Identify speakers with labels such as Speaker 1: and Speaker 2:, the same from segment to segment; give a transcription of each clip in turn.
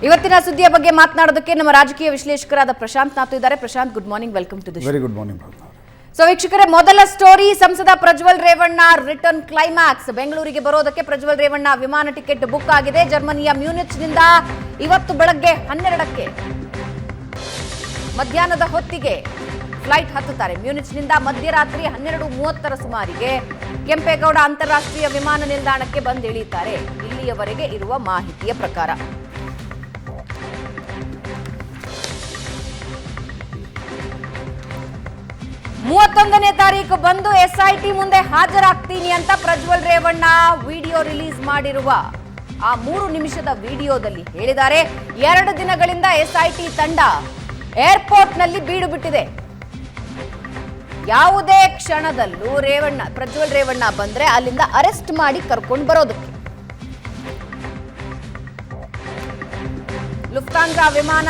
Speaker 1: ಇವತ್ತಿನ ಸುದ್ದಿಯ ಬಗ್ಗೆ ಮಾತನಾಡೋದಕ್ಕೆ ನಮ್ಮ ರಾಜಕೀಯ ವಿಶ್ಲೇಷಕರಾದ ಪ್ರಶಾಂತ್ ನಾಥ್ ಇದ್ದಾರೆ. Prashant, good morning, welcome to the show.
Speaker 2: Very good morning.
Speaker 1: So ವೀಕ್ಷಕರೇ, ಮೊದಲ ಸ್ಟೋರಿ, ಸಂಸದ ಪ್ರಜ್ವಲ್ ರೇವಣ್ಣ ರಿಟರ್ನ್ ಕ್ಲೈಮ್ಯಾಕ್ಸ್. ಬೆಂಗಳೂರಿಗೆ ಬರೋದಕ್ಕೆ ಪ್ರಜ್ವಲ್ ರೇವಣ್ಣ ವಿಮಾನ ಟಿಕೆಟ್ ಬುಕ್ ಆಗಿದೆ. ಜರ್ಮನಿಯ ಮ್ಯೂನಿಚ್ನಿಂದ ಇವತ್ತು ಬೆಳಗ್ಗೆ 12ಕ್ಕೆ ಮಧ್ಯಾಹ್ನದ ಹೊತ್ತಿಗೆ ಫ್ಲೈಟ್ ಹತ್ತುತ್ತಾರೆ. ಮ್ಯೂನಿಚ್ನಿಂದ ಮಧ್ಯರಾತ್ರಿ 12:30 ಸುಮಾರಿಗೆ ಕೆಂಪೇಗೌಡ ಅಂತಾರಾಷ್ಟ್ರೀಯ ವಿಮಾನ ನಿಲ್ದಾಣಕ್ಕೆ ಬಂದಿಳಿಯುತ್ತಾರೆ. ಇಲ್ಲಿಯವರೆಗೆ ಇರುವ ಮಾಹಿತಿಯ ಪ್ರಕಾರ 31ನೇ ತಾರೀಕು ಬಂದು SIT ಮುಂದೆ ಹಾಜರಾಗ್ತೀನಿ ಅಂತ ಪ್ರಜ್ವಲ್ ರೇವಣ್ಣ ವಿಡಿಯೋ ರಿಲೀಸ್ ಮಾಡಿರುವ ಆ 3 ನಿಮಿಷದ ವಿಡಿಯೋದಲ್ಲಿ ಹೇಳಿದ್ದಾರೆ. 2 ದಿನಗಳಿಂದ SIT ತಂಡ ಏರ್ಪೋರ್ಟ್ನಲ್ಲಿ ಬೀಡು ಬಿಟ್ಟಿದೆ. ಯಾವುದೇ ಕ್ಷಣದಲ್ಲೂ ಪ್ರಜ್ವಲ್ ರೇವಣ್ಣ ಬಂದ್ರೆ ಅಲ್ಲಿಂದ ಅರೆಸ್ಟ್ ಮಾಡಿ ಕರ್ಕೊಂಡು ಬರೋದಕ್ಕೆ ಲುಫ್ತಾನ್ಸಾ ವಿಮಾನ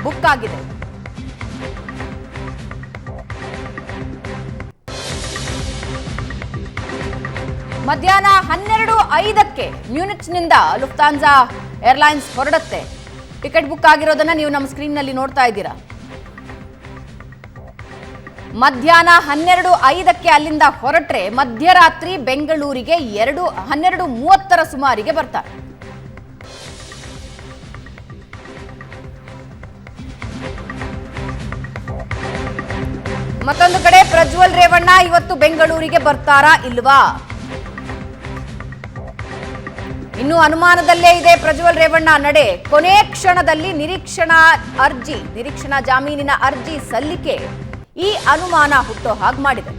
Speaker 1: ಬುಕ್ ಆಗಿದೆ. ಮಧ್ಯಾಹ್ನ 12:05ಕ್ಕೆ ಮ್ಯೂನಿಚ್ನಿಂದ ಲುಫ್ತಾನ್ಸಾ ಏರ್ಲೈನ್ಸ್ ಹೊರಡುತ್ತೆ. ಟಿಕೆಟ್ ಬುಕ್ ಆಗಿರೋದನ್ನ ನೀವು ನಮ್ಮ ಸ್ಕ್ರೀನ್ ನಲ್ಲಿ ನೋಡ್ತಾ ಇದ್ದೀರಾ. ಮಧ್ಯಾಹ್ನ 12:05ಕ್ಕೆ ಅಲ್ಲಿಂದ ಹೊರಟ್ರೆ ಮಧ್ಯರಾತ್ರಿ ಬೆಂಗಳೂರಿಗೆ 12:30 ಸುಮಾರಿಗೆ ಬರ್ತಾರೆ. ಮತ್ತೊಂದು ಕಡೆ ಪ್ರಜ್ವಲ್ ರೇವಣ್ಣ ಇವತ್ತು ಬೆಂಗಳೂರಿಗೆ ಬರ್ತಾರಾ ಇಲ್ವಾ? ಇನ್ನು ಅನುಮಾನದಲ್ಲೇ ಇದೆ ಪ್ರಜ್ವಲ್ ರೇವಣ್ಣ ನಡೆ. ಕೊನೆ ಕ್ಷಣದಲ್ಲಿ ನಿರೀಕ್ಷಣಾ ಜಾಮೀನಿನ ಅರ್ಜಿ ಸಲ್ಲಿಕೆ ಈ ಅನುಮಾನ ಹುಟ್ಟೋ ಹಾಗೆ ಮಾಡಿದೆ.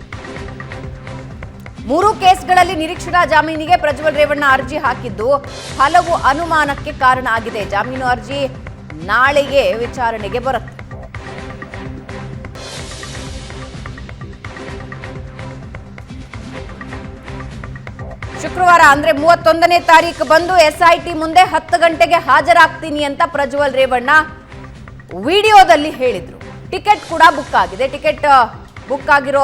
Speaker 1: 3 ಕೇಸ್ಗಳಲ್ಲಿ ನಿರೀಕ್ಷಣಾ ಜಾಮೀನಿಗೆ ಪ್ರಜ್ವಲ್ ರೇವಣ್ಣ ಅರ್ಜಿ ಹಾಕಿದ್ದು ಹಲವು ಅನುಮಾನಕ್ಕೆ ಕಾರಣ ಆಗಿದೆ. ಜಾಮೀನು ಅರ್ಜಿ ನಾಳೆಗೆ ವಿಚಾರಣೆಗೆ ಬರುತ್ತೆ. ಶುಕ್ರವಾರ ಅಂದ್ರೆ 31ನೇ ತಾರೀಕು ಬಂದು SIT ಮುಂದೆ 10 ಗಂಟೆಗೆ ಹಾಜರಾಗ್ತೀನಿ ಅಂತ ಪ್ರಜ್ವಲ್ ರೇವಣ್ಣ ವಿಡಿಯೋದಲ್ಲಿ ಹೇಳಿದ್ರು. ಟಿಕೆಟ್ ಕೂಡ ಬುಕ್ ಆಗಿದೆ. ಟಿಕೆಟ್ ಬುಕ್ ಆಗಿರೋ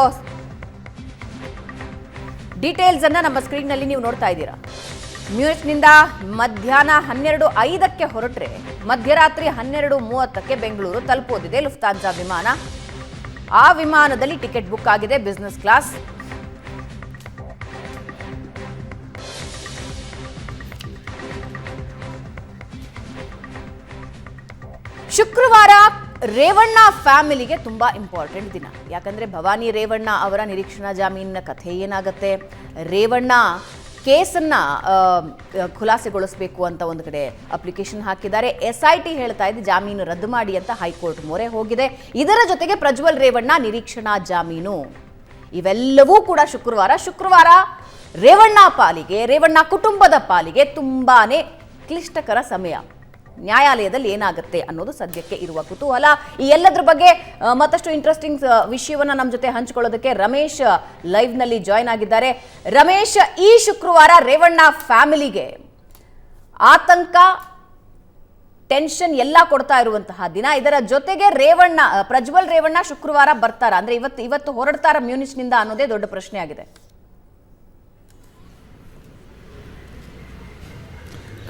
Speaker 1: ಡೀಟೇಲ್ಸ್ ಅನ್ನ ನಮ್ಮ ಸ್ಕ್ರೀನ್ ನಲ್ಲಿ ನೀವು ನೋಡ್ತಾ ಇದ್ದೀರಾ. ಮ್ಯೂನಿಚ್ನಿಂದ ಮಧ್ಯಾಹ್ನ 12:05ಕ್ಕೆ ಹೊರಟ್ರೆ ಮಧ್ಯರಾತ್ರಿ 12:30ಕ್ಕೆ ಬೆಂಗಳೂರು ತಲುಪೋದಿದೆ ಲುಫ್ತಾನ್ಸಾ ವಿಮಾನ. ಆ ವಿಮಾನದಲ್ಲಿ ಟಿಕೆಟ್ ಬುಕ್ ಆಗಿದೆ, ಬಿಸಿನೆಸ್ ಕ್ಲಾಸ್. ಶುಕ್ರವಾರ ರೇವಣ್ಣ ಫ್ಯಾಮಿಲಿಗೆ ತುಂಬಾ ಇಂಪಾರ್ಟೆಂಟ್ ದಿನ. ಯಾಕಂದ್ರೆ ಭವಾನಿ ರೇವಣ್ಣ ಅವರ ನಿರೀಕ್ಷಣಾ ಜಾಮೀನಿನ ಕಥೆ ಏನಾಗುತ್ತೆ, ರೇವಣ್ಣ ಕೇಸನ್ನ ಖುಲಾಸೆಗೊಳಿಸಬೇಕು ಅಂತ ಒಂದು ಕಡೆ ಅಪ್ಲಿಕೇಶನ್ ಹಾಕಿದ್ದಾರೆ. SIT ಹೇಳ್ತಾ ಇದೆ ಜಾಮೀನು ರದ್ದು ಮಾಡಿ ಅಂತ ಹೈಕೋರ್ಟ್ ಮೊರೆ ಹೋಗಿದೆ. ಇದರ ಜೊತೆಗೆ ಪ್ರಜ್ವಲ್ ರೇವಣ್ಣ ನಿರೀಕ್ಷಣಾ ಜಾಮೀನು ಇವೆಲ್ಲವೂ ಕೂಡ ಶುಕ್ರವಾರ ರೇವಣ್ಣ ಪಾಲಿಗೆ, ರೇವಣ್ಣ ಕುಟುಂಬದ ಪಾಲಿಗೆ ತುಂಬಾನೇ ಕ್ಲಿಷ್ಟಕರ ಸಮಯ. ನ್ಯಾಯಾಲಯದಲ್ಲಿ ಏನಾಗುತ್ತೆ ಅನ್ನೋದು ಸದ್ಯಕ್ಕೆ ಇರುವ ಕುತೂಹಲ. ಈ ಎಲ್ಲದ್ರ ಬಗ್ಗೆ ಮತ್ತಷ್ಟು ಇಂಟ್ರೆಸ್ಟಿಂಗ್ ವಿಷಯವನ್ನ ನಮ್ಮ ಜೊತೆ ಹಂಚಿಕೊಳ್ಳೋದಕ್ಕೆ ರಮೇಶ್ ಲೈವ್ ನಲ್ಲಿ ಜಾಯ್ನ್ ಆಗಿದ್ದಾರೆ. ರಮೇಶ್, ಈ ಶುಕ್ರವಾರ ರೇವಣ್ಣ ಫ್ಯಾಮಿಲಿಗೆ ಆತಂಕ, ಟೆನ್ಷನ್ ಎಲ್ಲ ಕೊಡ್ತಾ ಇರುವಂತಹ ದಿನ. ಇದರ ಜೊತೆಗೆ ಪ್ರಜ್ವಲ್ ರೇವಣ್ಣ ಶುಕ್ರವಾರ ಬರ್ತಾರ ಅಂದ್ರೆ ಇವತ್ತು ಹೊರಡ್ತಾರ ಮ್ಯೂನಿಚ್ನಿಂದ ಅನ್ನೋದೇ ದೊಡ್ಡ ಪ್ರಶ್ನೆ ಆಗಿದೆ.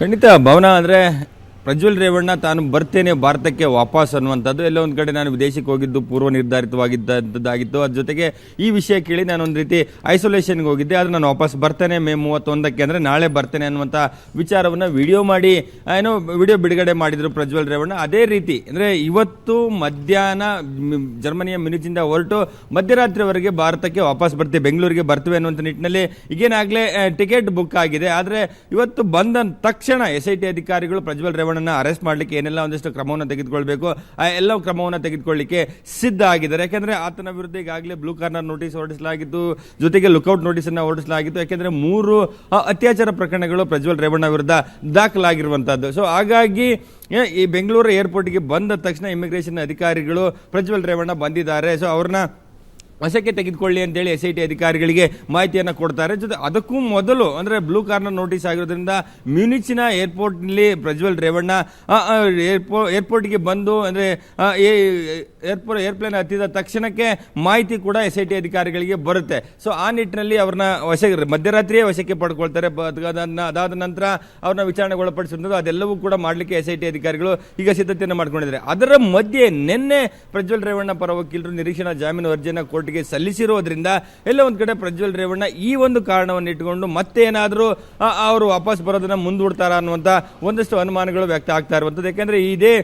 Speaker 3: ಖಂಡಿತ ಭವನ, ಅಂದರೆ ಪ್ರಜ್ವಲ್ ರೇವಣ್ಣ ತಾನು ಬರ್ತೇನೆ ಭಾರತಕ್ಕೆ ವಾಪಸ್ ಅನ್ನುವಂಥದ್ದು ಎಲ್ಲ ಒಂದು ಕಡೆ ನಾನು ವಿದೇಶಕ್ಕೆ ಹೋಗಿದ್ದು ಪೂರ್ವ ನಿರ್ಧಾರಿತವಾಗಿದ್ದಾಗಿತ್ತು. ಅದ್ರ ಜೊತೆಗೆ ಈ ವಿಷಯ ಕೇಳಿ ನಾನು ಒಂದು ರೀತಿ ಐಸೋಲೇಷನ್ಗೆ ಹೋಗಿದ್ದೆ. ಆದರೆ ನಾನು ವಾಪಸ್ ಬರ್ತೇನೆ ಮೇ 31ಕ್ಕೆ, ಅಂದರೆ ನಾಳೆ ಬರ್ತೇನೆ ಅನ್ನುವಂಥ ವಿಚಾರವನ್ನು ವಿಡಿಯೋ ಬಿಡುಗಡೆ ಮಾಡಿದರು ಪ್ರಜ್ವಲ್ ರೇವಣ್ಣ. ಅದೇ ರೀತಿ ಅಂದರೆ ಇವತ್ತು ಮಧ್ಯಾಹ್ನ ಜರ್ಮನಿಯ ಮ್ಯೂನಿಚ್ನಿಂದ ಹೊರಟು ಮಧ್ಯರಾತ್ರಿವರೆಗೆ ಭಾರತಕ್ಕೆ ವಾಪಸ್ ಬರ್ತೀವಿ, ಬೆಂಗಳೂರಿಗೆ ಬರ್ತೀವಿ ಅನ್ನುವಂಥ ನಿಟ್ಟಿನಲ್ಲಿ ಈಗೇನಾಗಲೇ ಟಿಕೆಟ್ ಬುಕ್ ಆಗಿದೆ. ಆದರೆ ಇವತ್ತು ಬಂದ ತಕ್ಷಣ SIT ಅಧಿಕಾರಿಗಳು ಪ್ರಜ್ವಲ್ ರೇವಣ್ಣ ಅರೆಸ್ಟ್ ಮಾಡಲಿಕ್ಕೆ ಏನೆಲ್ಲ ಒಂದಿಷ್ಟು ಕ್ರಮವನ್ನು ತೆಗೆದುಕೊಳ್ಬೇಕು ಆ ಎಲ್ಲ ಕ್ರಮವನ್ನು ತೆಗೆದುಕೊಳ್ಳಿಕ್ಕೆ ಸಿದ್ಧ ಆಗಿದ್ದಾರೆ. ಯಾಕೆಂದ್ರೆ ಆತನ ವಿರುದ್ಧ ಈಗಾಗಲೇ ಬ್ಲೂ ಕಾರ್ನರ್ ನೋಟಿಸ್ ಹೊರಡಿಸಲಾಗಿತ್ತು, ಜೊತೆಗೆ ಲುಕ್ಔಟ್ ನೋಟಿಸ್ ಅನ್ನು ಹೊರಡಿಸಲಾಗಿತ್ತು. ಯಾಕೆಂದ್ರೆ 3 ಅತ್ಯಾಚಾರ ಪ್ರಕರಣಗಳು ಪ್ರಜ್ವಲ್ ರೇವಣ್ಣ ವಿರುದ್ಧ ದಾಖಲಾಗಿರುವಂತದ್ದು. ಸೊ ಹಾಗಾಗಿ ಈ ಬೆಂಗಳೂರು ಏರ್ಪೋರ್ಟ್ಗೆ ಬಂದ ತಕ್ಷಣ ಇಮಿಗ್ರೇಷನ್ ಅಧಿಕಾರಿಗಳು ಪ್ರಜ್ವಲ್ ರೇವಣ್ಣ ಬಂದಿದ್ದಾರೆ, ಸೊ ಅವ್ರನ್ನ ವಶಕ್ಕೆ ತೆಗೆದುಕೊಳ್ಳಿ ಅಂತೇಳಿ SIT ಅಧಿಕಾರಿಗಳಿಗೆ ಮಾಹಿತಿಯನ್ನು ಕೊಡ್ತಾರೆ. ಜೊತೆ ಅದಕ್ಕೂ ಮೊದಲು ಅಂದರೆ ಬ್ಲೂ ಕಾರ್ನರ್ ನೋಟಿಸ್ ಆಗಿರೋದ್ರಿಂದ ಮ್ಯೂನಿಚಿನ ಏರ್ಪೋರ್ಟ್ನಲ್ಲಿ ಪ್ರಜ್ವಲ್ ರೇವಣ್ಣ ಏರ್ಪೋರ್ಟ್ಗೆ ಬಂದು ಅಂದರೆ ಏರ್ಪ್ಲೇನ್ ಹತ್ತಿದ ತಕ್ಷಣಕ್ಕೆ ಮಾಹಿತಿ ಕೂಡ SIT ಅಧಿಕಾರಿಗಳಿಗೆ ಬರುತ್ತೆ. ಸೊ ಆ ನಿಟ್ಟಿನಲ್ಲಿ ಅವ್ರನ್ನ ಮಧ್ಯರಾತ್ರಿಯೇ ವಶಕ್ಕೆ ಪಡ್ಕೊಳ್ತಾರೆ. ಅದಾದ ನಂತರ ಅವ್ರನ್ನ ವಿಚಾರಣೆಗೆ ಒಳಪಡಿಸಿರೋದು ಅದೆಲ್ಲವೂ ಕೂಡ ಮಾಡಲಿಕ್ಕೆ SIT ಅಧಿಕಾರಿಗಳು ಈಗ ಸಿದ್ಧತೆಯನ್ನು ಮಾಡ್ಕೊಂಡಿದ್ದಾರೆ. ಅದರ ಮಧ್ಯೆ ನಿನ್ನೆ ಪ್ರಜ್ವಲ್ ರೇವಣ್ಣ ಪರ ವಕೀಲರು ನಿರೀಕ್ಷಣಾ ಜಾಮೀನು ಅರ್ಜಿಯನ್ನು ಕೋರ್ಟ್ಗೆ ಸಲ್ಲಿಸಿರೋದ್ರಿಂದ ಎಲ್ಲ ಒಂದ್ ಕಡೆ ಪ್ರಜ್ವಲ್ ರೇವಣ್ಣ ಈ ಒಂದು ಕಾರಣವನ್ನು ಇಟ್ಟುಕೊಂಡು ಮತ್ತೇನಾದರೂ ಅವರು ವಾಪಸ್ ಬರೋದನ್ನ ಮುಂದೂಡ್ತಾರ ಅನ್ನುವಂತ ಒಂದಷ್ಟು ಅನುಮಾನಗಳು ವ್ಯಕ್ತ ಆಗ್ತಾ ಇರುವಂತದ್ದು. ಯಾಕಂದ್ರೆ ಇದೇ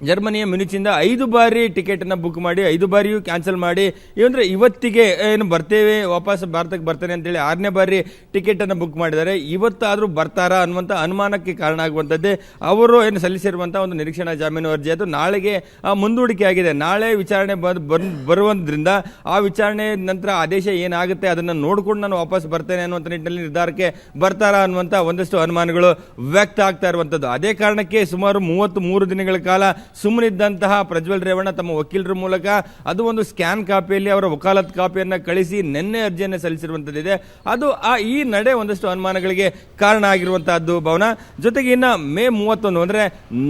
Speaker 3: ಜರ್ಮನಿಯ ಮ್ಯೂನಿಚಿಂದ 5 ಬಾರಿ ಟಿಕೆಟ್ ಅನ್ನ ಬುಕ್ ಮಾಡಿ 5 ಬಾರಿಯೂ ಕ್ಯಾನ್ಸಲ್ ಮಾಡಿ ಅಂದ್ರೆ ಇವತ್ತಿಗೆ ಏನು ಬರ್ತೇವೆ ವಾಪಸ್ ಭಾರತಕ್ಕೆ ಬರ್ತೇನೆ ಅಂತೇಳಿ 6ನೇ ಬಾರಿ ಟಿಕೆಟ್ ಅನ್ನು ಬುಕ್ ಮಾಡಿದ್ದಾರೆ. ಇವತ್ತಾದ್ರೂ ಬರ್ತಾರಾ ಅನ್ನುವಂಥ ಅನುಮಾನಕ್ಕೆ ಕಾರಣ ಆಗುವಂಥದ್ದೇ ಅವರು ಏನು ಸಲ್ಲಿಸಿರುವಂತಹ ಒಂದು ನಿರೀಕ್ಷಣಾ ಜಾಮೀನು ಅರ್ಜಿ. ಅದು ನಾಳೆಗೆ ಮುಂದೂಡಿಕೆ ಆಗಿದೆ. ನಾಳೆ ವಿಚಾರಣೆ ಬರುವುದರಿಂದ ಆ ವಿಚಾರಣೆ ನಂತರ ಆದೇಶ ಏನಾಗುತ್ತೆ ಅದನ್ನು ನೋಡ್ಕೊಂಡು ನಾನು ವಾಪಸ್ ಬರ್ತೇನೆ ಅನ್ನುವಂಥ ನಿಟ್ಟಿನಲ್ಲಿ ನಿರ್ಧಾರಕ್ಕೆ ಬರ್ತಾರಾ ಅನ್ನುವಂಥ ಒಂದಷ್ಟು ಅನುಮಾನಗಳು ವ್ಯಕ್ತ ಆಗ್ತಾ ಇರುವಂಥದ್ದು. ಅದೇ ಕಾರಣಕ್ಕೆ ಸುಮಾರು 33 ದಿನಗಳ ಕಾಲ ಸುಮ್ಮನಿದ್ದಂತಹ ಪ್ರಜ್ವಲ್ ರೇವಣ್ಣ ತಮ್ಮ ವಕೀಲರ ಮೂಲಕ ಅದು ಒಂದು ಸ್ಕ್ಯಾನ್ ಕಾಪಿಯಲ್ಲಿ ಅವರ ವಕಾಲತ್ ಕಾಪಿಯನ್ನು ಕಳಿಸಿ ನಿನ್ನೆ ಅರ್ಜಿಯನ್ನು ಸಲ್ಲಿಸಿರುವಂತದ್ದಿದೆ. ಅದು ಈ ನಡೆ ಒಂದಷ್ಟು ಅನುಮಾನಗಳಿಗೆ ಕಾರಣ ಆಗಿರುವಂತಹದ್ದು ಭವನ. ಜೊತೆಗೆ ಇನ್ನ ಮೇ 31 ಅಂದ್ರೆ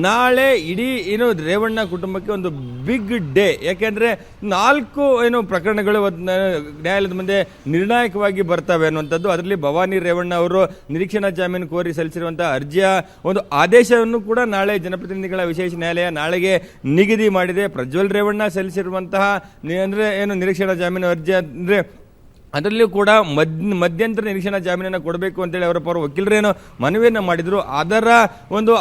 Speaker 3: ನಾಳೆ ಇಡೀ ಏನು ರೇವಣ್ಣ ಕುಟುಂಬಕ್ಕೆ ಒಂದು ಬಿಗ್ ಡೇ. ಯಾಕೆಂದ್ರೆ 4 ಪ್ರಕರಣಗಳು ನ್ಯಾಯಾಲಯದ ಮುಂದೆ ನಿರ್ಣಾಯಕವಾಗಿ ಬರ್ತವೆ ಅನ್ನುವಂಥದ್ದು. ಅದರಲ್ಲಿ ಭವಾನಿ ರೇವಣ್ಣ ಅವರು ನಿರೀಕ್ಷಣಾ ಜಾಮೀನು ಕೋರಿ ಸಲ್ಲಿಸಿರುವಂತಹ ಅರ್ಜಿಯ ಒಂದು ಆದೇಶವನ್ನು ಕೂಡ ನಾಳೆ ಜನಪ್ರತಿನಿಧಿಗಳ ವಿಶೇಷ ನ್ಯಾಯಾಲಯ ನಾಳೆಗೆ ನಿಗದಿ ಮಾಡಿದೆ. ಪ್ರಜ್ವಲ್ ರೇವಣ್ಣ ಸಲ್ಲಿಸಿರುವಂತಹ ಅಂದ್ರೆ ಏನು ನಿರೀಕ್ಷಣಾ ಜಾಮೀನು ಅರ್ಜಿ ಅಂದ್ರೆ ಅದರಲ್ಲಿಯೂ ಕೂಡ ಮಧ್ಯಂತರ ನಿರೀಕ್ಷಣಾ ಜಾಮೀನನ್ನು ಕೊಡಬೇಕು ಅಂತೇಳಿ ಅವರ ಪರ ವಕೀಲರೇನು ಮನವಿಯನ್ನು ಮಾಡಿದ್ರು. ಅದರ ಒಂದು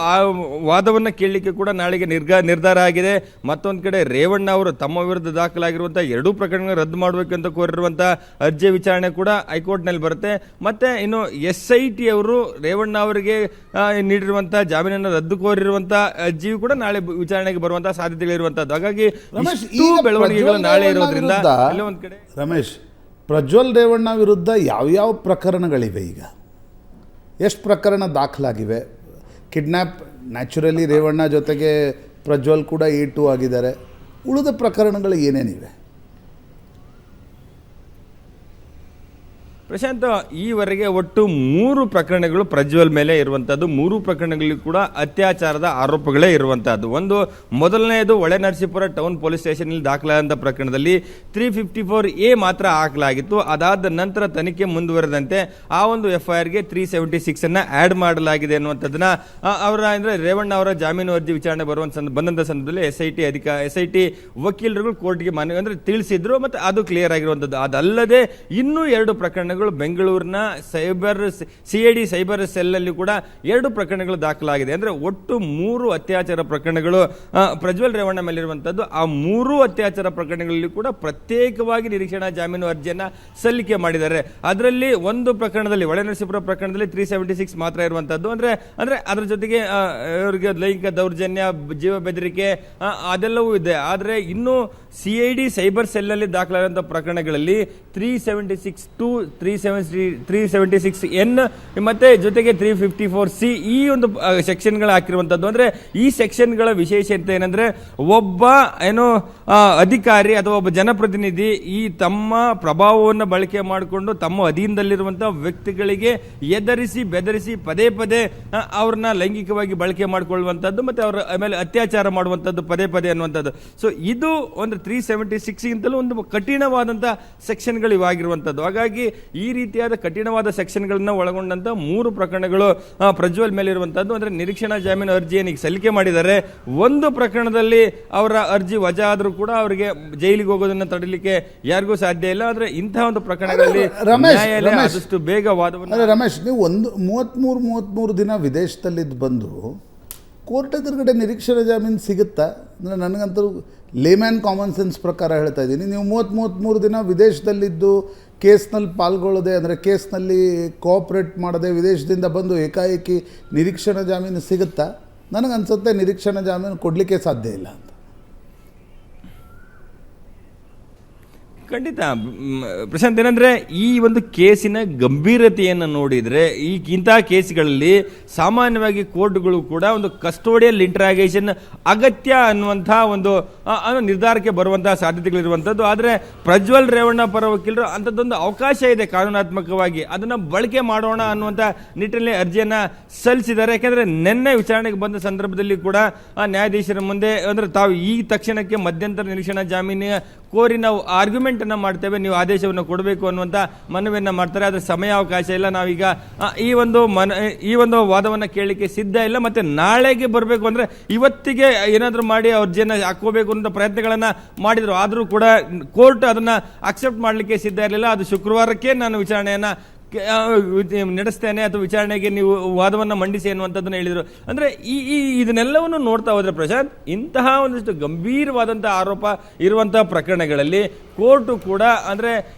Speaker 3: ವಾದವನ್ನು ಕೇಳಲಿಕ್ಕೆ ಕೂಡ ನಾಳೆಗೆ ನಿರ್ಧಾರ ಆಗಿದೆ. ಮತ್ತೊಂದು ಕಡೆ ರೇವಣ್ಣ ಅವರು ತಮ್ಮ ವಿರುದ್ಧ ದಾಖಲಾಗಿರುವಂತಹ 2 ಪ್ರಕರಣಗಳನ್ನು ರದ್ದು ಮಾಡಬೇಕು ಅಂತ ಕೋರಿರುವಂತಹ ಅರ್ಜಿ ವಿಚಾರಣೆ ಕೂಡ ಹೈಕೋರ್ಟ್ನಲ್ಲಿ ಬರುತ್ತೆ. ಮತ್ತೆ ಇನ್ನು SIT ಅವರು ರೇವಣ್ಣ ಅವರಿಗೆ ನೀಡಿರುವಂತಹ ಜಾಮೀನನ್ನು ರದ್ದು ಕೋರಿರುವಂತಹ ಅರ್ಜಿಯು ಕೂಡ ನಾಳೆ ವಿಚಾರಣೆಗೆ ಬರುವಂತಹ ಸಾಧ್ಯತೆಗಳಿರುವಂತದ್ದು. ಹಾಗಾಗಿ ಇಷ್ಟು ಬೆಳವಣಿಗೆಗಳು ನಾಳೆ ಇರೋದ್ರಿಂದ ಒಂದ್ ಕಡೆ
Speaker 2: ರಮೇಶ್, ಪ್ರಜ್ವಲ್ ರೇವಣ್ಣ ವಿರುದ್ಧ ಯಾವ್ಯಾವ ಪ್ರಕರಣಗಳಿವೆ? ಈಗ ಎಷ್ಟು ಪ್ರಕರಣ ದಾಖಲಾಗಿವೆ? ಕಿಡ್ನ್ಯಾಪ್ ನ್ಯಾಚುರಲಿ ರೇವಣ್ಣ ಜೊತೆಗೆ ಪ್ರಜ್ವಲ್ ಕೂಡ A2 ಆಗಿದ್ದಾರೆ. ಉಳಿದ ಪ್ರಕರಣಗಳು ಏನೇನಿವೆ?
Speaker 3: ಪ್ರಶಾಂತ್, ಈವರೆಗೆ ಒಟ್ಟು 3 ಪ್ರಕರಣಗಳು ಪ್ರಜ್ವಲ್ ಮೇಲೆ ಇರುವಂತದ್ದು. 3 ಪ್ರಕರಣಗಳಲ್ಲಿ ಕೂಡ ಅತ್ಯಾಚಾರದ ಆರೋಪಗಳೇ ಇರುವಂತಹದ್ದು. ಒಂದು ಮೊದಲನೆಯದು ಹೊಳೆನರಸೀಪುರ ಟೌನ್ ಪೊಲೀಸ್ ಸ್ಟೇಷನ್ ದಾಖಲಾದಂತಹ ಪ್ರಕರಣದಲ್ಲಿ 354A ಮಾತ್ರ ಹಾಕಲಾಗಿತ್ತು. ಅದಾದ ನಂತರ ತನಿಖೆ ಮುಂದುವರೆದಂತೆ ಆ ಒಂದು FIR ಗೆ 376 ಅನ್ನ ಆಡ್ ಮಾಡಲಾಗಿದೆ ಅನ್ನುವಂಥದ್ದನ್ನ ಅವರ ಅಂದ್ರೆ ರೇವಣ್ಣ ಅವರ ಜಾಮೀನು ಅರ್ಜಿ ವಿಚಾರಣೆ ಬಂದಂತ ಸಂದರ್ಭದಲ್ಲಿ SIT ವಕೀಲರುಗಳು ಕೋರ್ಟ್ಗೆ ಅಂದ್ರೆ ತಿಳಿಸಿದ್ರು. ಮತ್ತೆ ಅದು ಕ್ಲಿಯರ್ ಆಗಿರುವಂತದ್ದು. ಅದಲ್ಲದೆ ಇನ್ನೂ 2 ಪ್ರಕರಣಗಳು ಬೆಂಗಳೂರಿನ CID ಸೈಬರ್ ಸೆಲ್ ಅಲ್ಲಿ ಕೂಡ 2 ಪ್ರಕರಣಗಳು ದಾಖಲಾಗಿದೆ. ಅಂದ್ರೆ ಒಟ್ಟು 3 ಅತ್ಯಾಚಾರ ಪ್ರಕರಣಗಳು ಪ್ರಜ್ವಲ್ ರೇವಣ್ಣ ಮೇಲಿರುವಂತದ್ದು. ಆ 3 ಅತ್ಯಾಚಾರ ಪ್ರಕರಣಗಳಲ್ಲಿ ಕೂಡ ಪ್ರತ್ಯೇಕವಾಗಿ ನಿರೀಕ್ಷಣಾ ಜಾಮೀನು ಅರ್ಜಿಯನ್ನ ಸಲ್ಲಿಕೆ ಮಾಡಿದ್ದಾರೆ. ಅದರಲ್ಲಿ ಒಂದು ಪ್ರಕರಣದಲ್ಲಿ ಹೊಳೆನರಸೀಪುರ ಪ್ರಕರಣದಲ್ಲಿ 376 ಮಾತ್ರ ಇರುವಂತದ್ದು. ಅಂದ್ರೆ ಅದರ ಜೊತೆಗೆ ಇವರಿಗೆ ಲೈಂಗಿಕ ದೌರ್ಜನ್ಯ, ಜೀವ ಬೆದರಿಕೆ ಅದೆಲ್ಲವೂ ಇದೆ. ಆದ್ರೆ ಇನ್ನು CID ಸೈಬರ್ ಸೆಲ್ ಅಲ್ಲಿ ದಾಖಲಾದಂತಹ ಪ್ರಕರಣಗಳಲ್ಲಿ 376 376N ಮತ್ತೆ ಜೊತೆಗೆ 354C ಈ ಒಂದು ಸೆಕ್ಷನ್ಗಳು ಹಾಕಿರುವಂತದ್ದು. ಅಂದ್ರೆ ಈ ಸೆಕ್ಷನ್ಗಳ ವಿಶೇಷತೆ ಏನಂದ್ರೆ ಒಬ್ಬ ಅಧಿಕಾರಿ ಅಥವಾ ಒಬ್ಬ ಜನಪ್ರತಿನಿಧಿ ಈ ತಮ್ಮ ಪ್ರಭಾವವನ್ನು ಬಳಕೆ ಮಾಡಿಕೊಂಡು ತಮ್ಮ ಅಧೀನದಲ್ಲಿರುವಂತಹ ವ್ಯಕ್ತಿಗಳಿಗೆ ಎದರಿಸಿ ಬೆದರಿಸಿ ಪದೇ ಪದೇ ಅವ್ರನ್ನ ಲೈಂಗಿಕವಾಗಿ ಬಳಕೆ ಮಾಡಿಕೊಳ್ಳುವಂತದ್ದು ಮತ್ತೆ ಅವರ ಮೇಲೆ ಅತ್ಯಾಚಾರ ಮಾಡುವಂತದ್ದು ಪದೇ ಪದೇ ಅನ್ನುವಂಥದ್ದು. ಸೊ ಇದು ಒಂದು 376 ಗಿಂತಲೂ ಒಂದು ಕಠಿಣವಾದಂತಹ ಸೆಕ್ಷನ್ಗಳು ಇವಾಗಿರುವಂತದ್ದು. ಹಾಗಾಗಿ ಈ ರೀತಿಯಾದ ಕಠಿಣವಾದ ಸೆಕ್ಷನ್ಗಳನ್ನ ಒಳಗೊಂಡಂತ 3 ಪ್ರಕರಣಗಳು ಪ್ರಜ್ವಲ್ ಮೇಲಿರುವಂತದ್ದು. ಅಂದ್ರೆ ನಿರೀಕ್ಷಣಾ ಜಾಮೀನು ಅರ್ಜಿಯನ್ನು ಸಲ್ಲಿಕೆ ಮಾಡಿದ್ದಾರೆ. ಒಂದು ಪ್ರಕರಣದಲ್ಲಿ ಅವರ ಅರ್ಜಿ ವಜಾ ಆದ್ರೂ ಕೂಡ ಅವರಿಗೆ ಜೈಲಿಗೆ ಹೋಗೋದನ್ನ ತಡೆಯಲಿಕ್ಕೆ ಯಾರಿಗೂ ಸಾಧ್ಯ ಇಲ್ಲ. ಆದ್ರೆ ಇಂತಹ ಒಂದು ಪ್ರಕರಣಗಳಲ್ಲಿ ನ್ಯಾಯಾಲಯ ಆದಷ್ಟು ಬೇಗ ವಾದವನ್ನು
Speaker 2: ರಮೇಶ್, ನೀವು 33 ದಿನ ವಿದೇಶದಲ್ಲಿದ್ದು ಬಂದು ಕೋರ್ಟ್ ಎದುರುಗಡೆ ನಿರೀಕ್ಷಣಾ ಜಾಮೀನು ಸಿಗುತ್ತಾ? ಅಂದರೆ ನನಗಂತೂ ಲೇಮ್ಯಾನ್ ಕಾಮನ್ ಸೆನ್ಸ್ ಪ್ರಕಾರ ಹೇಳ್ತಾ ಇದ್ದೀನಿ. ನೀವು 33 ದಿನ ವಿದೇಶದಲ್ಲಿದ್ದು ಕೇಸ್ನಲ್ಲಿ ಪಾಲ್ಗೊಳ್ಳದೆ ಅಂದರೆ ಕೇಸ್ನಲ್ಲಿ ಕೋಆಪ್ರೇಟ್ ಮಾಡದೆ ವಿದೇಶದಿಂದ ಬಂದು ಏಕಾಏಕಿ ನಿರೀಕ್ಷಣಾ ಜಾಮೀನು ಸಿಗುತ್ತಾ? ನನಗನ್ಸುತ್ತೆ ನಿರೀಕ್ಷಣಾ ಜಾಮೀನು ಕೊಡಲಿಕ್ಕೆ ಸಾಧ್ಯ ಇಲ್ಲ ಅಂತ.
Speaker 3: ಖಂಡಿತ ಪ್ರಶಾಂತ್, ಏನಂದ್ರೆ ಈ ಒಂದು ಕೇಸಿನ ಗಂಭೀರತೆಯನ್ನು ನೋಡಿದ್ರೆ ಇಂತಹ ಕೇಸ್ಗಳಲ್ಲಿ ಸಾಮಾನ್ಯವಾಗಿ ಕೋರ್ಟ್ಗಳು ಕೂಡ ಒಂದು ಕಸ್ಟೋಡಿಯಲ್ ಇಂಟ್ರಾಗೇಷನ್ ಅಗತ್ಯ ಅನ್ನುವಂತಹ ಒಂದು ಅನ್ನೋ ನಿರ್ಧಾರಕ್ಕೆ ಬರುವಂತಹ ಸಾಧ್ಯತೆಗಳಿರುವಂಥದ್ದು. ಆದರೆ ಪ್ರಜ್ವಲ್ ರೇವಣ್ಣ ಪರ ವಕೀಲರು ಅಂಥದ್ದೊಂದು ಅವಕಾಶ ಇದೆ ಕಾನೂನಾತ್ಮಕವಾಗಿ, ಅದನ್ನು ಬಳಕೆ ಮಾಡೋಣ ಅನ್ನುವಂಥ ನಿಟ್ಟಿನಲ್ಲಿ ಅರ್ಜಿಯನ್ನು ಸಲ್ಲಿಸಿದ್ದಾರೆ. ಯಾಕೆಂದರೆ ನಿನ್ನೆ ವಿಚಾರಣೆಗೆ ಬಂದ ಸಂದರ್ಭದಲ್ಲಿ ಕೂಡ ನ್ಯಾಯಾಧೀಶರ ಮುಂದೆ ಅಂದರೆ ತಾವು ಈ ತಕ್ಷಣಕ್ಕೆ ಮಧ್ಯಂತರ ನಿರೀಕ್ಷಣಾ ಜಾಮೀನಿನ ಕೋರಿ ನಾವು ಆರ್ಗ್ಯುಮೆಂಟನ್ನು ಮಾಡ್ತೇವೆ, ನೀವು ಆದೇಶವನ್ನು ಕೊಡಬೇಕು ಅನ್ನುವಂಥ ಮನವಿಯನ್ನು ಮಾಡ್ತಾರೆ. ಆದರೆ ಸಮಯಾವಕಾಶ ಇಲ್ಲ, ನಾವೀಗ ಈ ಒಂದು ವಾದವನ್ನು ಕೇಳಲಿಕ್ಕೆ ಸಿದ್ಧ ಇಲ್ಲ, ಮತ್ತು ನಾಳೆಗೆ ಬರಬೇಕು ಅಂದರೆ ಇವತ್ತಿಗೆ ಏನಾದರೂ ಮಾಡಿ ಅರ್ಜಿಯನ್ನು ಹಾಕೋಬೇಕು ಅನ್ನೋ ಪ್ರಯತ್ನಗಳನ್ನು ಮಾಡಿದರು. ಆದರೂ ಕೂಡ ಕೋರ್ಟ್ ಅದನ್ನು ಅಕ್ಸೆಪ್ಟ್ ಮಾಡಲಿಕ್ಕೆ ಸಿದ್ಧ ಇರಲಿಲ್ಲ. ಅದು ಶುಕ್ರವಾರಕ್ಕೆ ನಾನು ವಿಚಾರಣೆಯನ್ನು ನಡೆಸ್ತೇನೆ ಅಥವಾ ವಿಚಾರಣೆಗೆ ನೀವು ವಾದವನ್ನು ಮಂಡಿಸಿ ಅನ್ನುವಂಥದ್ದನ್ನು ಹೇಳಿದರು. ಅಂದರೆ ಇದನ್ನೆಲ್ಲವನ್ನು ನೋಡ್ತಾ ಹೋದರೆ ಪ್ರಶಾಂತ್, ಇಂತಹ ಒಂದಿಷ್ಟು ಗಂಭೀರವಾದಂಥ ಆರೋಪ ಇರುವಂತಹ ಪ್ರಕರಣಗಳಲ್ಲಿ ಕೋರ್ಟು ಕೂಡ ಅಂದರೆ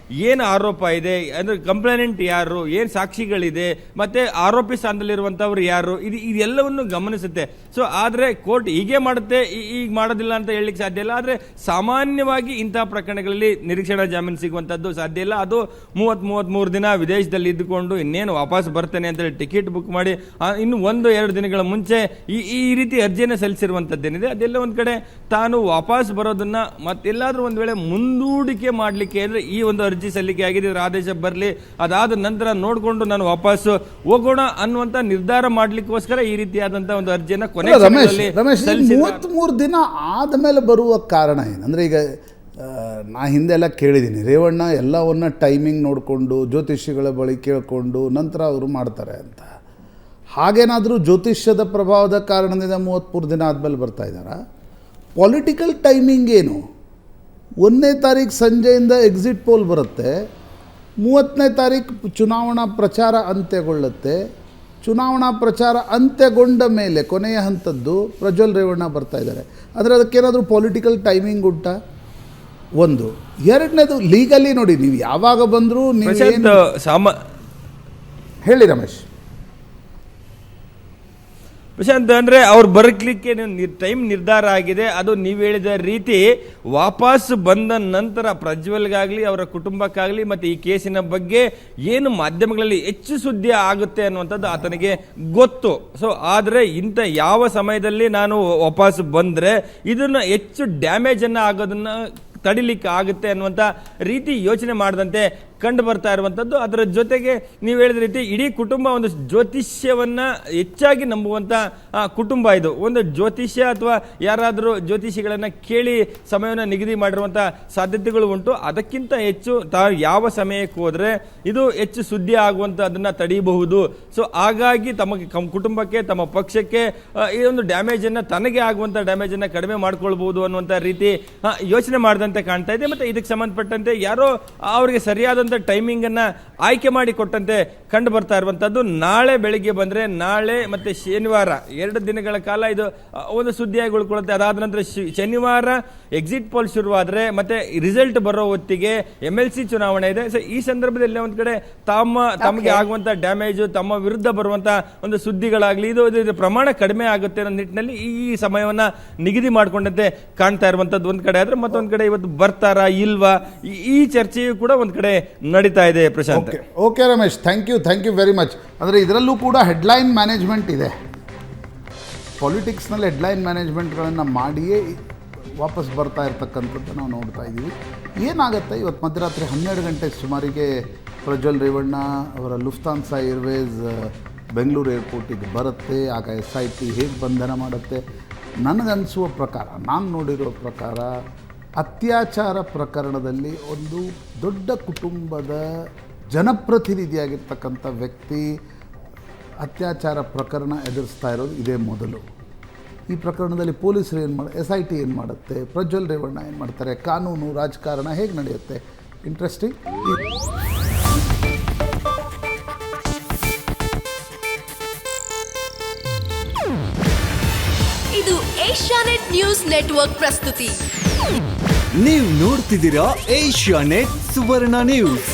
Speaker 3: ಏನು ಆರೋಪ ಇದೆ, ಅಂದರೆ ಕಂಪ್ಲೇನೆಂಟ್ ಯಾರು, ಏನು ಸಾಕ್ಷಿಗಳಿದೆ, ಮತ್ತು ಆರೋಪಿ ಸ್ಥಾನದಲ್ಲಿರುವಂಥವ್ರು ಯಾರು, ಇದೆಲ್ಲವನ್ನು ಗಮನಿಸುತ್ತೆ. ಸೊ ಆದರೆ ಕೋರ್ಟ್ ಹೀಗೆ ಮಾಡುತ್ತೆ, ಈಗ ಮಾಡೋದಿಲ್ಲ ಅಂತ ಹೇಳಲಿಕ್ಕೆ ಸಾಧ್ಯ ಇಲ್ಲ. ಆದರೆ ಸಾಮಾನ್ಯವಾಗಿ ಇಂತಹ ಪ್ರಕರಣಗಳಲ್ಲಿ ನಿರೀಕ್ಷಣಾ ಜಾಮೀನು ಸಿಗುವಂಥದ್ದು ಸಾಧ್ಯ ಇಲ್ಲ. ಅದು 33 ದಿನ ವಿದೇಶದಲ್ಲಿ ಇದ್ದುಕೊಂಡು ಇನ್ನೇನು ವಾಪಸ್ ಬರ್ತೇನೆ ಅಂತೇಳಿ ಟಿಕೆಟ್ ಬುಕ್ ಮಾಡಿ ಇನ್ನು 1-2 ದಿನಗಳ ಮುಂಚೆ ಈ ರೀತಿ ಅರ್ಜಿಯನ್ನು ಸಲ್ಲಿಸಿರುವಂಥದ್ದೇನಿದೆ, ಅದೆಲ್ಲ ಒಂದು ಕಡೆ ತಾನು ವಾಪಸ್ ಬರೋದನ್ನು ಮತ್ತೆಲ್ಲಾದರೂ ಒಂದು ವೇಳೆ ಮುಂದೂಡಿಕೆ ಮಾಡಲಿಕ್ಕೆ ಅಂದರೆ ಈ ಒಂದು ಅರ್ಜಿ ಸಲ್ಲಿಕೆ ಆಗಿದೆ, ಇದರ ಆದೇಶ ಬರಲಿ, ಅದಾದ ನಂತರ ನೋಡಿಕೊಂಡು ನಾನು ವಾಪಸ್ ಹೋಗೋಣ ಅನ್ನುವಂಥ ನಿರ್ಧಾರ ಮಾಡಲಿಕ್ಕೋಸ್ಕರ ಈ ರೀತಿಯಾದಂಥ ಒಂದು ಅರ್ಜಿಯನ್ನು ಕೊನೆ
Speaker 2: ರಮೇಶ್ 33 ದಿನ ಆದಮೇಲೆ ಬರುವ ಕಾರಣ ಏನಂದರೆ, ಈಗ ನಾ ಹಿಂದೆಲ್ಲ ಕೇಳಿದ್ದೀನಿ ರೇವಣ್ಣ ಎಲ್ಲವನ್ನ ಟೈಮಿಂಗ್ ನೋಡಿಕೊಂಡು ಜ್ಯೋತಿಷಿಗಳ ಬಳಿ ಕೇಳಿಕೊಂಡು ನಂತರ ಅವರು ಮಾಡ್ತಾರೆ ಅಂತ. ಹಾಗೇನಾದರೂ ಜ್ಯೋತಿಷ್ಯದ ಪ್ರಭಾವದ ಕಾರಣದಿಂದ 33 ದಿನ ಆದಮೇಲೆ ಬರ್ತಾ ಇದ್ದಾರಾ? ಪೊಲಿಟಿಕಲ್ ಟೈಮಿಂಗ್ ಏನು? 1ನೇ ತಾರೀಕು ಸಂಜೆಯಿಂದ ಎಕ್ಸಿಟ್ ಪೋಲ್ ಬರುತ್ತೆ, 30ನೇ ತಾರೀಕು ಚುನಾವಣಾ ಪ್ರಚಾರ ಅಂತ್ಯಗೊಳ್ಳುತ್ತೆ. ಚುನಾವಣಾ ಪ್ರಚಾರ ಅಂತ್ಯಗೊಂಡ ಮೇಲೆ ಕೊನೆಯ ಹಂತದ್ದು ಪ್ರಜ್ವಲ್ ರೇವಣ್ಣ ಬರ್ತಾ ಇದ್ದಾರೆ. ಆದರೆ ಅದಕ್ಕೇನಾದರೂ ಪೊಲಿಟಿಕಲ್ ಟೈಮಿಂಗ್ ಉಂಟಾ? ಒಂದು. ಎರಡನೇದು ಲೀಗಲಿ ನೋಡಿ, ನೀವು ಯಾವಾಗ ಬಂದರೂ ನೀವು ಹೇಳಿ ರಮೇಶ್.
Speaker 3: ಪ್ರಶಾಂತ್, ಅಂದರೆ ಅವ್ರು ಬರಲಿಕ್ಕೆ ಟೈಮ್ ನಿರ್ಧಾರ ಆಗಿದೆ. ಅದು ನೀವು ಹೇಳಿದ ರೀತಿ ವಾಪಸ್ ಬಂದ ನಂತರ ಪ್ರಜ್ವಲ್ಗಾಗಲಿ ಅವರ ಕುಟುಂಬಕ್ಕಾಗಲಿ ಮತ್ತು ಈ ಕೇಸಿನ ಬಗ್ಗೆ ಏನು ಮಾಧ್ಯಮಗಳಲ್ಲಿ ಹೆಚ್ಚು ಸುದ್ದಿ ಆಗುತ್ತೆ ಅನ್ನುವಂಥದ್ದು ಆತನಿಗೆ ಗೊತ್ತು. ಸೊ ಆದರೆ ಇಂಥ ಯಾವ ಸಮಯದಲ್ಲಿ ನಾನು ವಾಪಸ್ ಬಂದರೆ ಇದನ್ನು ಹೆಚ್ಚು ಡ್ಯಾಮೇಜನ್ನು ಆಗೋದನ್ನು ತಡಿಲಿಕ್ಕೆ ಆಗುತ್ತೆ ಅನ್ನುವಂಥ ರೀತಿ ಯೋಚನೆ ಮಾಡದಂತೆ ಕಂಡು ಬರ್ತಾ ಇರುವಂಥದ್ದು. ಅದರ ಜೊತೆಗೆ ನೀವು ಹೇಳಿದ ರೀತಿ ಇಡೀ ಕುಟುಂಬ ಒಂದು ಜ್ಯೋತಿಷ್ಯವನ್ನು ಹೆಚ್ಚಾಗಿ ನಂಬುವಂಥ ಕುಟುಂಬ ಇದು. ಒಂದು ಜ್ಯೋತಿಷ್ಯ ಅಥವಾ ಯಾರಾದರೂ ಜ್ಯೋತಿಷಿಗಳನ್ನು ಕೇಳಿ ಸಮಯವನ್ನು ನಿಗದಿ ಮಾಡಿರುವಂಥ ಸಾಧ್ಯತೆಗಳು ಉಂಟು. ಅದಕ್ಕಿಂತ ಹೆಚ್ಚು ಯಾವ ಸಮಯಕ್ಕೆ ಹೋದರೆ ಇದು ಹೆಚ್ಚು ಸುದ್ದಿ ಆಗುವಂಥ ಅದನ್ನು ತಡೆಯಬಹುದು. ಸೊ ಹಾಗಾಗಿ ತಮ್ಮ ಕುಟುಂಬಕ್ಕೆ, ತಮ್ಮ ಪಕ್ಷಕ್ಕೆ ಈ ಒಂದು ಡ್ಯಾಮೇಜನ್ನು, ತನಗೆ ಆಗುವಂಥ ಡ್ಯಾಮೇಜನ್ನು ಕಡಿಮೆ ಮಾಡ್ಕೊಳ್ಬಹುದು ಅನ್ನುವಂಥ ರೀತಿ ಯೋಚನೆ ಮಾಡಿದಂತೆ ಕಾಣ್ತಾ ಇದೆ. ಮತ್ತು ಇದಕ್ಕೆ ಸಂಬಂಧಪಟ್ಟಂತೆ ಯಾರೋ ಅವರಿಗೆ ಸರಿಯಾದ ಟೈಮಿಂಗನ್ನು ಆಯ್ಕೆ ಮಾಡಿ ಕೊಟ್ಟಂತೆ ಕಂಡು ಬರ್ತಾ ಇರುವಂಥದ್ದು. ನಾಳೆ ಬೆಳಿಗ್ಗೆ ಬಂದರೆ ನಾಳೆ ಮತ್ತು ಶನಿವಾರ 2 ದಿನಗಳ ಕಾಲ ಇದು ಒಂದು ಸುದ್ದಿಯಾಗಿ ಉಳ್ಕೊಳ್ಳುತ್ತೆ. ಅದಾದ ನಂತರ ಶನಿವಾರ ಎಕ್ಸಿಟ್ ಪೋಲ್ ಶುರುವಾದರೆ ಮತ್ತು ರಿಸಲ್ಟ್ ಬರೋ ಹೊತ್ತಿಗೆ MLC ಚುನಾವಣೆ ಇದೆ. ಸೊ ಈ ಸಂದರ್ಭದಲ್ಲಿ ಒಂದು ಕಡೆ ತಮಗೆ ಆಗುವಂಥ ಡ್ಯಾಮೇಜು, ತಮ್ಮ ವಿರುದ್ಧ ಬರುವಂಥ ಒಂದು ಸುದ್ದಿಗಳಾಗಲಿ ಇದು ಪ್ರಮಾಣ ಕಡಿಮೆ ಆಗುತ್ತೆ ಅನ್ನೋ ನಿಟ್ಟಿನಲ್ಲಿ ಈ ಸಮಯವನ್ನು ನಿಗದಿ ಮಾಡಿಕೊಂಡಂತೆ ಕಾಣ್ತಾ ಇರುವಂಥದ್ದು ಒಂದು ಕಡೆ. ಆದರೆ ಮತ್ತೊಂದು ಕಡೆ ಇವತ್ತು ಬರ್ತಾರಾ ಇಲ್ವಾ ಈ ಚರ್ಚೆಯು ಕೂಡ ಒಂದು ಕಡೆ ನಡೀತಾ ಇದೆ Prashant.
Speaker 2: Okay Ramesh, thank you very much. ಅಂದರೆ ಇದರಲ್ಲೂ ಕೂಡ ಹೆಡ್ಲೈನ್ ಮ್ಯಾನೇಜ್ಮೆಂಟ್ ಇದೆ. ಪಾಲಿಟಿಕ್ಸ್ನಲ್ಲಿ ಹೆಡ್ಲೈನ್ ಮ್ಯಾನೇಜ್ಮೆಂಟ್ಗಳನ್ನು ಮಾಡಿಯೇ ವಾಪಸ್ ಬರ್ತಾ ಇರ್ತಕ್ಕಂಥದ್ದು ನಾವು ನೋಡ್ತಾ ಇದ್ದೀವಿ. ಏನಾಗುತ್ತೆ ಇವತ್ತು ಮಧ್ಯರಾತ್ರಿ 12 ಗಂಟೆ ಸುಮಾರಿಗೆ ಪ್ರಜ್ವಲ್ ರೇವಣ್ಣ ಅವರ ಲುಫ್ತಾನ್ಸಾ ಏರ್ವೇಸ್ ಬೆಂಗಳೂರು ಏರ್ಪೋರ್ಟಿಗೆ ಬರುತ್ತೆ. ಆಗ SIT ಹೇಗೆ ಬಂಧನ ಮಾಡುತ್ತೆ? ನನಗನ್ನಿಸುವ ಪ್ರಕಾರ, ನಾನು ನೋಡಿರೋ ಪ್ರಕಾರ, ಅತ್ಯಾಚಾರ ಪ್ರಕರಣದಲ್ಲಿ ಒಂದು ದೊಡ್ಡ ಕುಟುಂಬದ ಜನಪ್ರತಿನಿಧಿಯಾಗಿರ್ತಕ್ಕಂಥ ವ್ಯಕ್ತಿ ಅತ್ಯಾಚಾರ ಪ್ರಕರಣ ಎದುರಿಸ್ತಾ ಇರೋದು ಇದೇ ಮೊದಲು. ಈ ಪ್ರಕರಣದಲ್ಲಿ ಪೊಲೀಸರು ಏನು SIT ಏನು ಮಾಡುತ್ತೆ, ಪ್ರಜ್ವಲ್ ರೇವಣ್ಣ ಏನು ಮಾಡ್ತಾರೆ, ಕಾನೂನು ರಾಜಕಾರಣ ಹೇಗೆ ನಡೆಯುತ್ತೆ? ಇಂಟ್ರೆಸ್ಟಿಂಗ್.
Speaker 4: ಇದು ಏಷ್ಯಾನೆಟ್ ನ್ಯೂಸ್ ನೆಟ್ವರ್ಕ್ ಪ್ರಸ್ತುತಿ.
Speaker 5: ನೀವು ನೋಡ್ತಿದ್ದೀರಾ ಏಷ್ಯಾನೆಟ್ ಸುವರ್ಣ ನ್ಯೂಸ್.